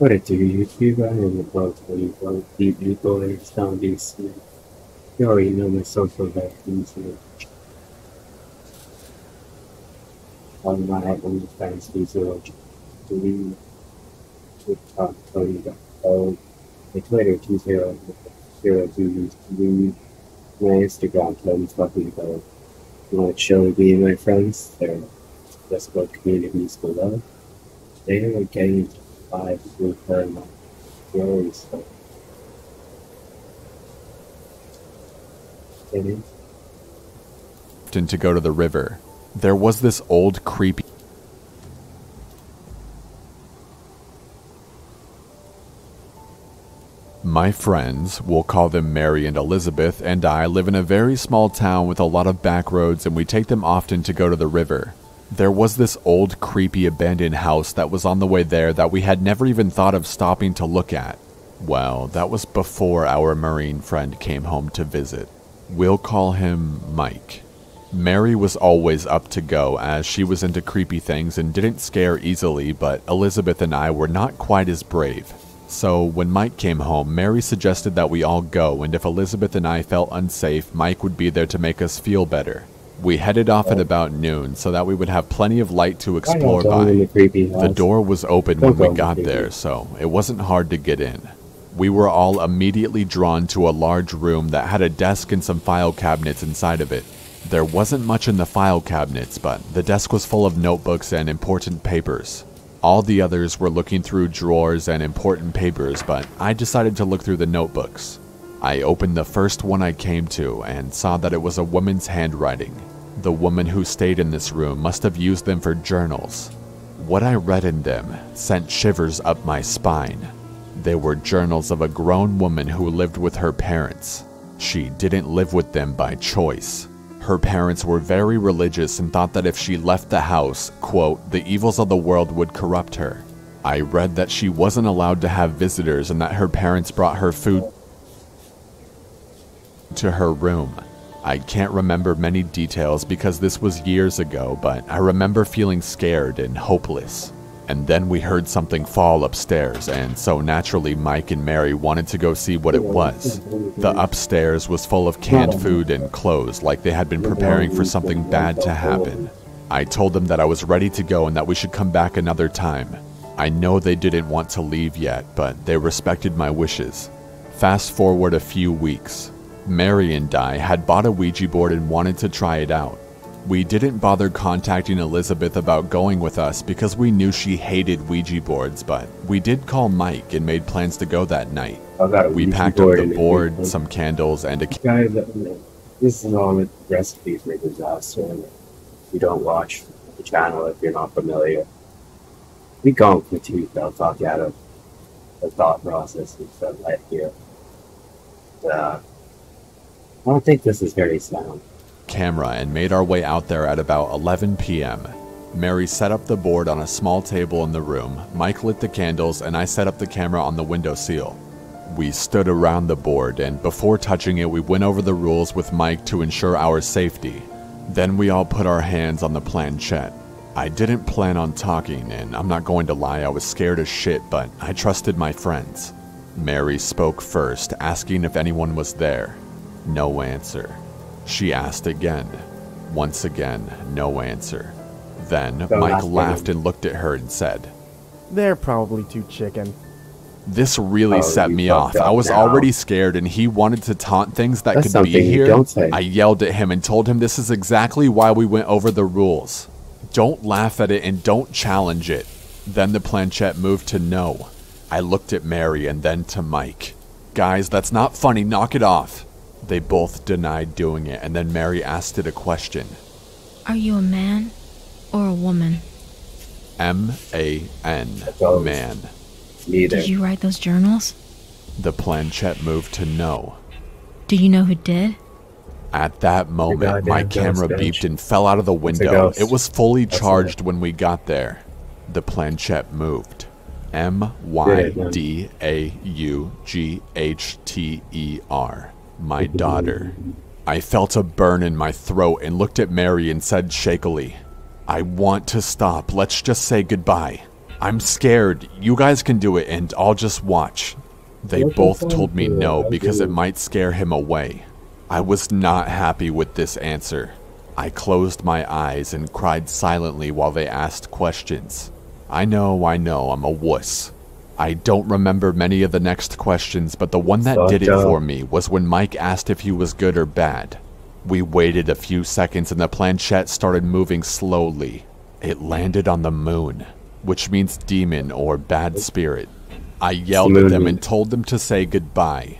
put it to YouTube and the book where you go deep eBoy down these. You already know my social life these on my OnlyFans these doing TikTok Tony oh my Twitter 2002 my Instagram Tony's fucking about you want to show me and my friends their Discord communities below. They are getting 5 with paranormal stories. To go to the river. There was this old creepy My friends, we'll call them Mary and Elizabeth, and I live in a very small town with a lot of back roads, and we take them often to go to the river. There was this old creepy abandoned house that was on the way there that we had never even thought of stopping to look at. Well, that was before our Marine friend came home to visit. We'll call him Mike. Mary was always up to go as she was into creepy things and didn't scare easily, but Elizabeth and I were not quite as brave. So when Mike came home, Mary suggested that we all go, and if Elizabeth and I felt unsafe, Mike would be there to make us feel better. We headed off at about noon so that we would have plenty of light to explore by. The door was open when we got there, so it wasn't hard to get in. We were all immediately drawn to a large room that had a desk and some file cabinets inside of it. There wasn't much in the file cabinets, but the desk was full of notebooks and important papers. All the others were looking through drawers and important papers, but I decided to look through the notebooks. I opened the first one I came to and saw that it was a woman's handwriting. The woman who stayed in this room must have used them for journals. What I read in them sent shivers up my spine. They were journals of a grown woman who lived with her parents. She didn't live with them by choice. Her parents were very religious and thought that if she left the house, quote, the evils of the world would corrupt her. I read that she wasn't allowed to have visitors and that her parents brought her food to her room. I can't remember many details because this was years ago, but I remember feeling scared and hopeless. And then we heard something fall upstairs, and so naturally Mike and Mary wanted to go see what it was. The upstairs was full of canned food and clothes, like they had been preparing for something bad to happen. I told them that I was ready to go and that we should come back another time. I know they didn't want to leave yet, but they respected my wishes. Fast forward a few weeks. Mary and I had bought a Ouija board and wanted to try it out. We didn't bother contacting Elizabeth about going with us because we knew she hated Ouija boards, but we did call Mike and made plans to go that night. We packed up the board, some candles, and a... Guys, this is all a recipe for disaster. You don't watch the channel if you're not familiar. We go for two they'll talk out of the thought process and stuff like here. I don't think this is very sound. Camera and made our way out there at about 11 p.m. Mary set up the board on a small table in the room, Mike lit the candles, and I set up the camera on the windowsill. We stood around the board, and before touching it, we went over the rules with Mike to ensure our safety. Then we all put our hands on the planchette. I didn't plan on talking, and I'm not going to lie, I was scared as shit, but I trusted my friends. Mary spoke first, asking if anyone was there. No answer. She asked again. Once again, no answer. Then Mike laughed and looked at her and said, "They're probably too chicken." This really set me off. I was already scared and he wanted to taunt things that could be here. I yelled at him and told him this is exactly why we went over the rules. Don't laugh at it and don't challenge it. Then the planchette moved to no. I looked at Mary and then to Mike. Guys, that's not funny, knock it off. They both denied doing it, and then Mary asked it a question. Are you a man or a woman? M-A-N, man. Did you write those journals? The planchette moved to no. Do you know who did? At that moment, my camera beeped and fell out of the window. It was fully charged when we got there. The planchette moved. M-Y-D-A-U-G-H-T-E-R. My daughter. I felt a burn in my throat and looked at Mary and said shakily, I want to stop. Let's just say goodbye. I'm scared. You guys can do it and I'll just watch. They both told me no because it might scare him away. I was not happy with this answer. I closed my eyes and cried silently while they asked questions. I know, I'm a wuss. I don't remember many of the next questions, but the one that did it for me was when Mike asked if he was good or bad. We waited a few seconds and the planchette started moving slowly. It landed on the moon, which means demon or bad spirit. I yelled at them and told them to say goodbye.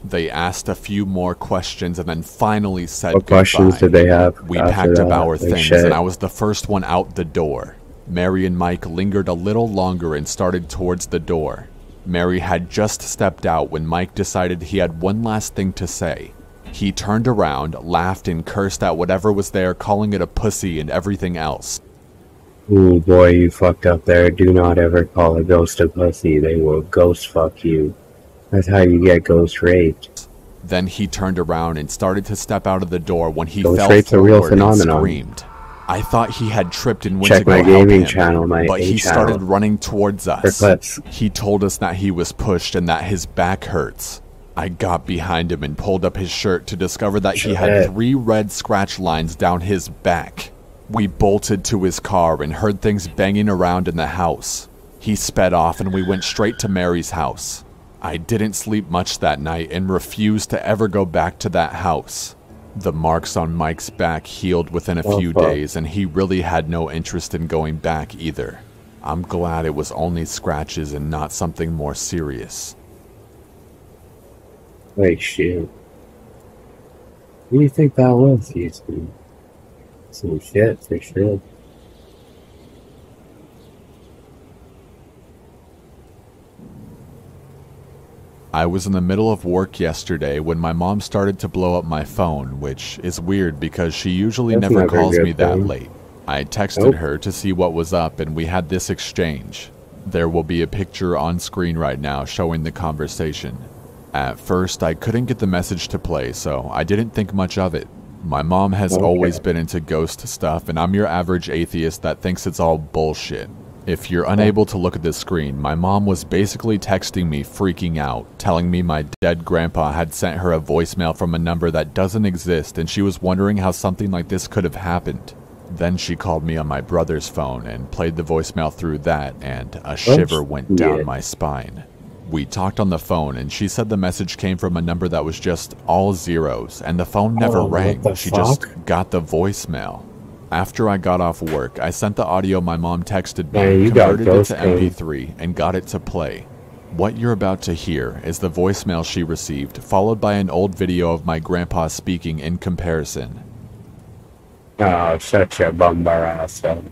They asked a few more questions and then finally said goodbye. What questions did they have? We packed up our things and I was the first one out the door. Mary and Mike lingered a little longer and started towards the door. Mary had just stepped out when Mike decided he had one last thing to say. He turned around, laughed, and cursed at whatever was there, calling it a pussy and everything else. Ooh, boy, you fucked up there. Do not ever call a ghost a pussy. They will ghost fuck you. That's how you get ghost raped. Then he turned around and started to step out of the door when he fell forward and screamed. I thought he had tripped and went to go help him, but he started running towards us. He told us that he was pushed and that his back hurts. I got behind him and pulled up his shirt to discover that he had 3 red scratch lines down his back. We bolted to his car and heard things banging around in the house. He sped off and we went straight to Mary's house. I didn't sleep much that night and refused to ever go back to that house. The marks on Mike's back healed within a few days and he really had no interest in going back either. I'm glad it was only scratches and not something more serious. Wait, shit. What do you think that was, Houston? Some shit, for sure. I was in the middle of work yesterday when my mom started to blow up my phone, which is weird because she usually never calls me that late. I texted her to see what was up and we had this exchange. There will be a picture on screen right now showing the conversation. At first, I couldn't get the message to play, so I didn't think much of it. My mom has always been into ghost stuff, and I'm your average atheist that thinks it's all bullshit. If you're unable to look at the screen, my mom was basically texting me freaking out, telling me my dead grandpa had sent her a voicemail from a number that doesn't exist and she was wondering how something like this could have happened. Then she called me on my brother's phone and played the voicemail through that, and a shiver went down my spine. We talked on the phone and she said the message came from a number that was just all zeros and the phone never rang. She just got the voicemail. After I got off work, I sent the audio my mom texted me, converted it to MP3, and got it to play. What you're about to hear is the voicemail she received, followed by an old video of my grandpa speaking in comparison. Oh, shut your bumbar ass up.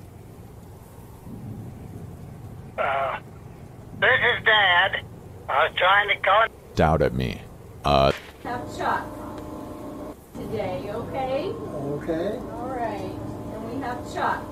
This is Dad. I was trying to call. Doubt at me. Have shots today, okay? Okay. All right. And we have shots.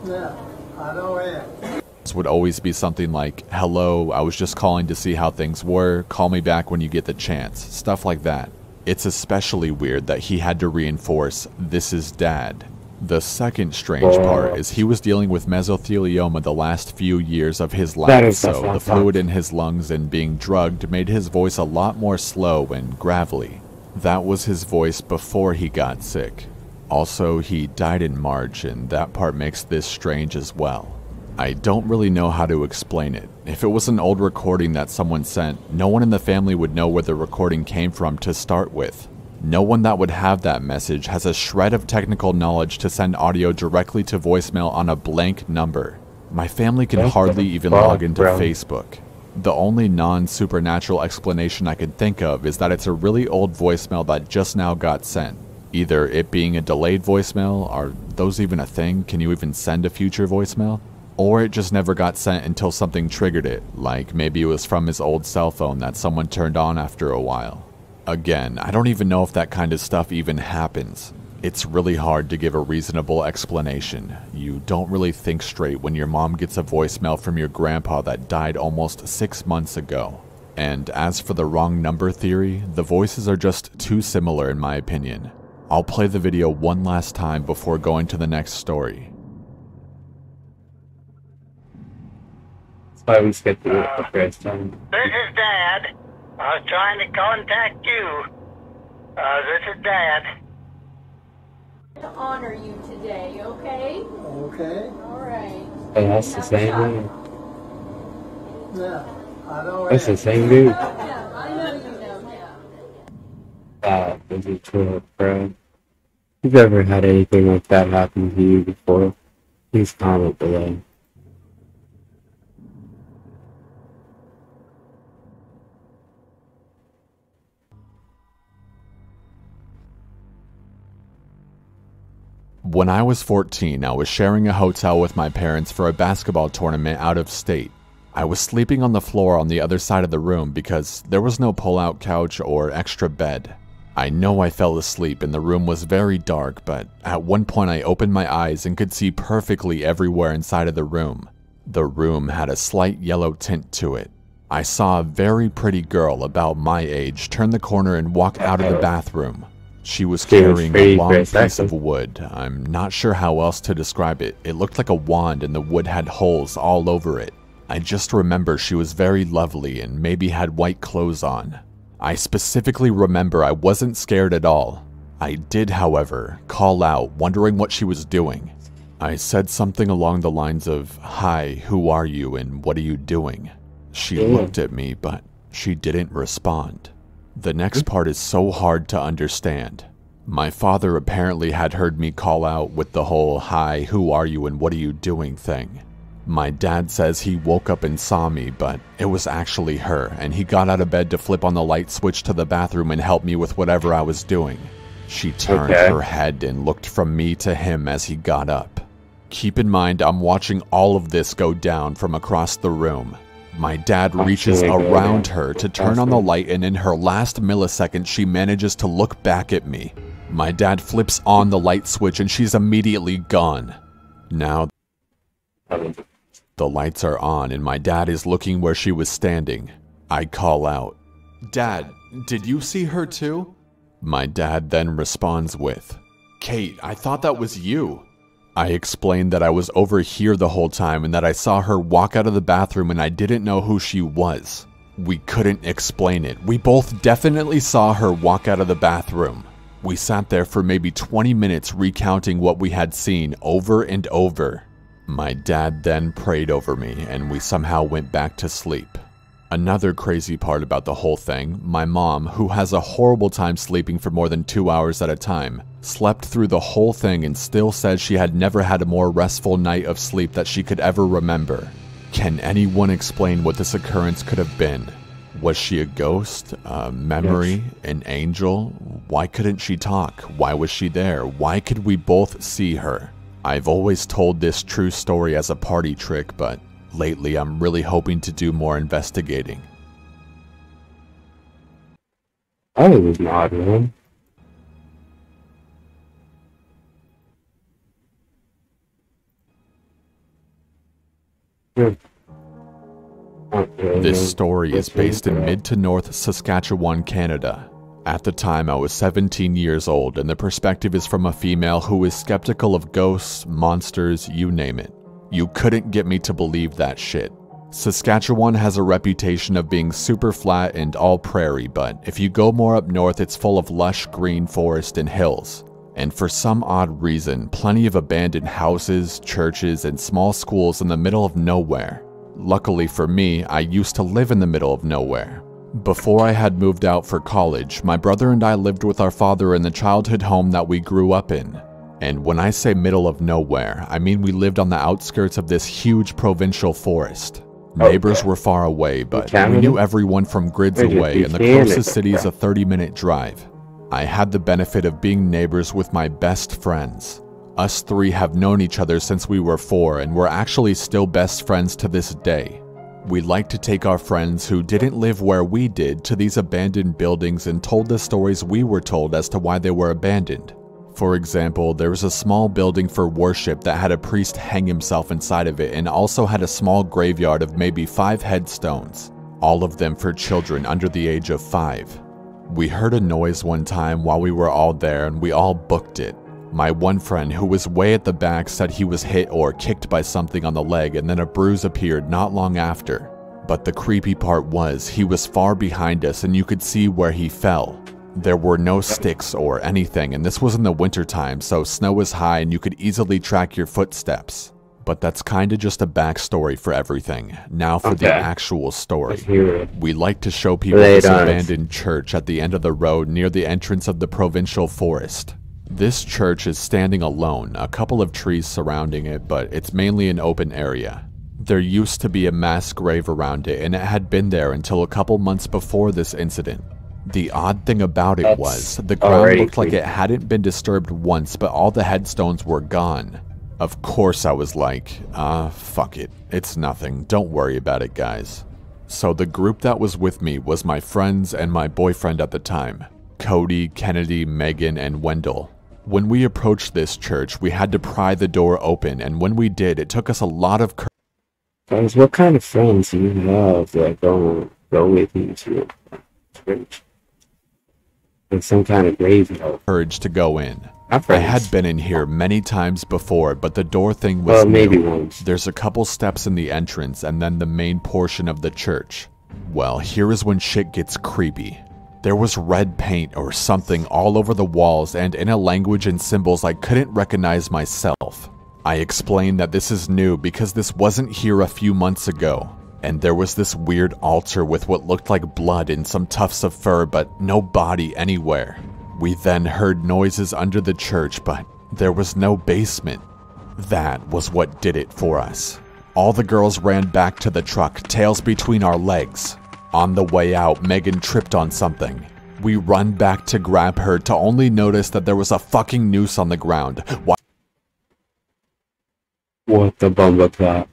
Yeah, I know it. This would always be something like, hello, I was just calling to see how things were, call me back when you get the chance, stuff like that. It's especially weird that he had to reinforce, this is Dad. The second strange part is he was dealing with mesothelioma the last few years of his life, so the fluid in his lungs and being drugged made his voice a lot more slow and gravelly. That was his voice before he got sick. Also, he died in March, and that part makes this strange as well. I don't really know how to explain it. If it was an old recording that someone sent, no one in the family would know where the recording came from to start with. No one that would have that message has a shred of technical knowledge to send audio directly to voicemail on a blank number. My family can hardly even log into Facebook. The only non-supernatural explanation I could think of is that it's a really old voicemail that just now got sent. Either it being a delayed voicemail, are those even a thing? Can you even send a future voicemail? Or it just never got sent until something triggered it, like maybe it was from his old cell phone that someone turned on after a while. Again, I don't even know if that kind of stuff even happens. It's really hard to give a reasonable explanation. You don't really think straight when your mom gets a voicemail from your grandpa that died almost 6 months ago. And as for the wrong number theory, the voices are just too similar in my opinion. I'll play the video one last time before going to the next story. why we skipped it the first time. This is Dad. I was trying to contact you. This is Dad. To honor you today, okay? Okay. All right. Hey, that's the same dude. Yeah. I know That's the it. same dude. Yeah, I know you know him. This is true, bro. If you've ever had anything like that happen to you before, please comment below. When I was 14, I was sharing a hotel with my parents for a basketball tournament out of state. I was sleeping on the floor on the other side of the room because there was no pull-out couch or extra bed. I know I fell asleep and the room was very dark, but at one point I opened my eyes and could see perfectly everywhere inside of the room. The room had a slight yellow tint to it. I saw a very pretty girl about my age turn the corner and walk out of the bathroom. She was carrying a long piece of wood. I'm not sure how else to describe it. It looked like a wand and the wood had holes all over it. I just remember she was very lovely and maybe had white clothes on. I specifically remember I wasn't scared at all. I did, however, call out, wondering what she was doing. I said something along the lines of, "Hi, who are you and what are you doing?" She looked at me, but she didn't respond. The next part is so hard to understand. My father apparently had heard me call out with the whole "Hi, who are you and what are you doing" thing. My dad says he woke up and saw me, but it was actually her, and he got out of bed to flip on the light switch to the bathroom and help me with whatever I was doing. She turned her head and looked from me to him as he got up. Keep in mind, I'm watching all of this go down from across the room. My dad reaches around her to turn on the light, and in her last millisecond, she manages to look back at me. My dad flips on the light switch and she's immediately gone. Now, the lights are on and my dad is looking where she was standing. I call out, "Dad, did you see her too?" My dad then responds with, "Kate, I thought that was you." I explained that I was over here the whole time and that I saw her walk out of the bathroom and I didn't know who she was. We couldn't explain it. We both definitely saw her walk out of the bathroom. We sat there for maybe 20 minutes recounting what we had seen over and over. My dad then prayed over me and we somehow went back to sleep. Another crazy part about the whole thing, my mom, who has a horrible time sleeping for more than 2 hours at a time, slept through the whole thing and still says she had never had a more restful night of sleep that she could ever remember. Can anyone explain what this occurrence could have been? Was she a ghost, a memory, an angel? Why couldn't she talk? Why was she there? Why could we both see her? I've always told this true story as a party trick, but lately I'm really hoping to do more investigating. Oh, it was an odd one. This story is based in mid to north Saskatchewan, Canada. At the time, I was 17 years old, and the perspective is from a female who is skeptical of ghosts, monsters, you name it. You couldn't get me to believe that shit. Saskatchewan has a reputation of being super flat and all prairie, but if you go more up north, it's full of lush green forest and hills. And for some odd reason, plenty of abandoned houses, churches, and small schools in the middle of nowhere. Luckily for me, I used to live in the middle of nowhere. Before I had moved out for college, my brother and I lived with our father in the childhood home that we grew up in. And when I say middle of nowhere, I mean we lived on the outskirts of this huge provincial forest. Neighbors were far away, but we knew everyone from grids away, and the closest city is a 30-minute drive. I had the benefit of being neighbors with my best friends. Us three have known each other since we were 4, and we're actually still best friends to this day. We liked to take our friends who didn't live where we did to these abandoned buildings and told the stories we were told as to why they were abandoned. For example, there was a small building for worship that had a priest hang himself inside of it and also had a small graveyard of maybe 5 headstones, all of them for children under the age of 5. We heard a noise one time while we were all there and we all booked it. My one friend, who was way at the back, said he was hit or kicked by something on the leg and then a bruise appeared not long after. But the creepy part was he was far behind us and you could see where he fell. There were no sticks or anything, and this was in the wintertime, so snow was high and you could easily track your footsteps. But that's kinda just a backstory for everything. Now for the actual story. We like to show people this abandoned church at the end of the road near the entrance of the provincial forest. This church is standing alone, a couple of trees surrounding it, but it's mainly an open area. There used to be a mass grave around it, and it had been there until a couple months before this incident. The odd thing about it was, the ground looked like it hadn't been disturbed once, but all the headstones were gone. Of course I was like, fuck it, it's nothing, don't worry about it guys. So the group that was with me was my friends and my boyfriend at the time, Cody, Kennedy, Megan, and Wendell. When we approached this church, we had to pry the door open, and when we did, it took us a lot of courage. Guys, what kind of friends do you have that go with you to church? Like some kind of graveyard. Courage to go in. I had been in here many times before, but the door thing was maybe new. once. There's a couple steps in the entrance and then the main portion of the church. Well, here is when shit gets creepy. There was red paint or something all over the walls and in a language and symbols I couldn't recognize myself. I explained that this is new because this wasn't here a few months ago. And there was this weird altar with what looked like blood and some tufts of fur, but no body anywhere. We then heard noises under the church, but there was no basement. That was what did it for us. All the girls ran back to the truck, tails between our legs. On the way out, Megan tripped on something. We run back to grab her to only notice that there was a fucking noose on the ground. What the bumbleclap?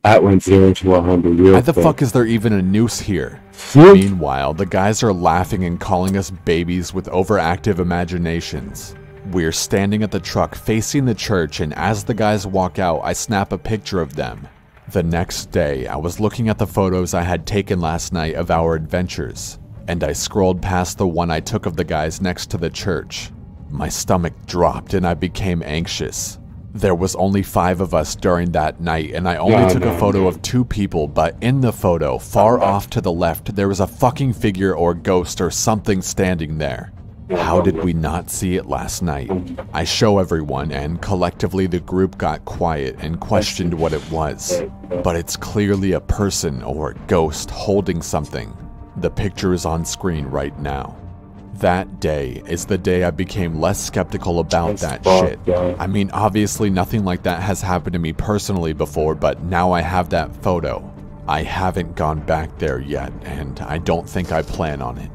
That went 0 to 100 real Why the quick. fuck is there even a noose here? Meanwhile, the guys are laughing and calling us babies with overactive imaginations. We're standing at the truck facing the church, and as the guys walk out, I snap a picture of them. The next day, I was looking at the photos I had taken last night of our adventures, and I scrolled past the one I took of the guys next to the church. My stomach dropped and I became anxious. There was only 5 of us during that night, and I only took a photo of 2 people, but in the photo, far off to the left, there was a fucking figure or ghost or something standing there. How did we not see it last night? I show everyone, and collectively the group got quiet and questioned what it was. But it's clearly a person or ghost holding something. The picture is on screen right now. That day is the day I became less skeptical about that shit. I mean, obviously nothing like that has happened to me personally before, but now I have that photo. I haven't gone back there yet, and I don't think I plan on it.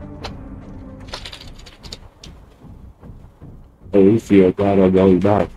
At least you're glad I'm going back.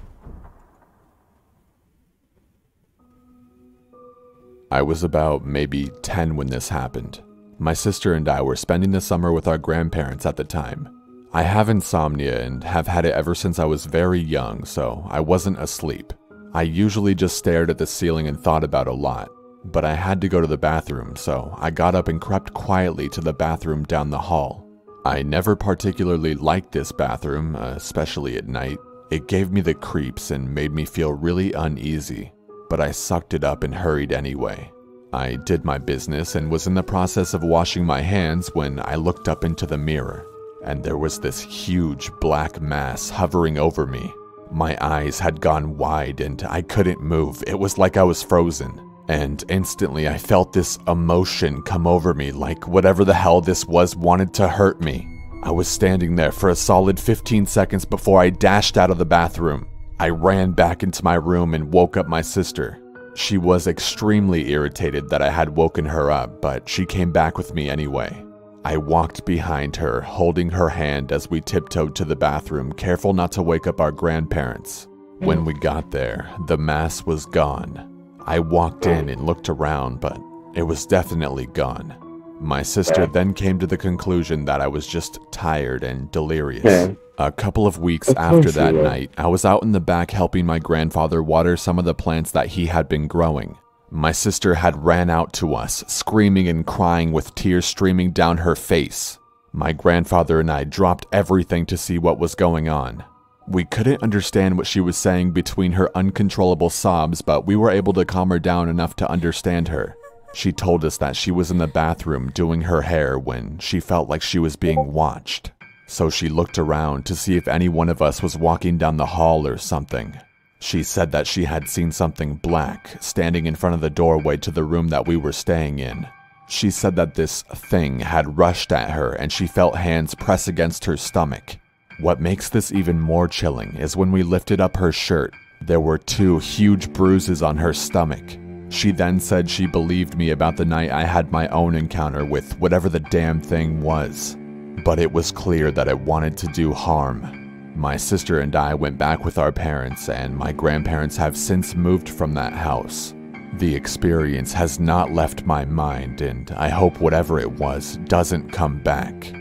I was about maybe 10 when this happened. My sister and I were spending the summer with our grandparents at the time. I have insomnia and have had it ever since I was very young, so I wasn't asleep. I usually just stared at the ceiling and thought about a lot, but I had to go to the bathroom, so I got up and crept quietly to the bathroom down the hall. I never particularly liked this bathroom, especially at night. It gave me the creeps and made me feel really uneasy, but I sucked it up and hurried anyway. I did my business and was in the process of washing my hands when I looked up into the mirror, and there was this huge black mass hovering over me. My eyes had gone wide and I couldn't move. It was like I was frozen. And instantly I felt this emotion come over me, like whatever the hell this was wanted to hurt me. I was standing there for a solid 15 seconds before I dashed out of the bathroom. I ran back into my room and woke up my sister. She was extremely irritated that I had woken her up, but she came back with me anyway. I walked behind her, holding her hand as we tiptoed to the bathroom, careful not to wake up our grandparents. When we got there, the mass was gone. I walked in and looked around, but it was definitely gone. My sister then came to the conclusion that I was just tired and delirious. A couple of weeks after that night, I was out in the back helping my grandfather water some of the plants that he had been growing. My sister had ran out to us, screaming and crying with tears streaming down her face. My grandfather and I dropped everything to see what was going on. We couldn't understand what she was saying between her uncontrollable sobs, but we were able to calm her down enough to understand her. She told us that she was in the bathroom doing her hair when she felt like she was being watched. So she looked around to see if any one of us was walking down the hall or something. She said that she had seen something black standing in front of the doorway to the room that we were staying in. She said that this thing had rushed at her and she felt hands press against her stomach. What makes this even more chilling is when we lifted up her shirt, there were 2 huge bruises on her stomach. She then said she believed me about the night I had my own encounter with whatever the damn thing was. But it was clear that it wanted to do harm. My sister and I went back with our parents, and my grandparents have since moved from that house. The experience has not left my mind, and I hope whatever it was doesn't come back.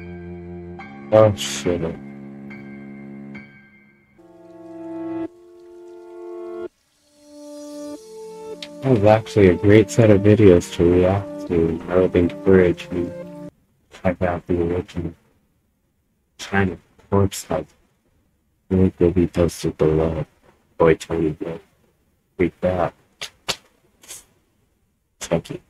Oh shit. That was actually a great set of videos to react to. I would encourage you to check out the original kind of corpse type. The link will be posted below. Boy, Tony, freak that. Check it.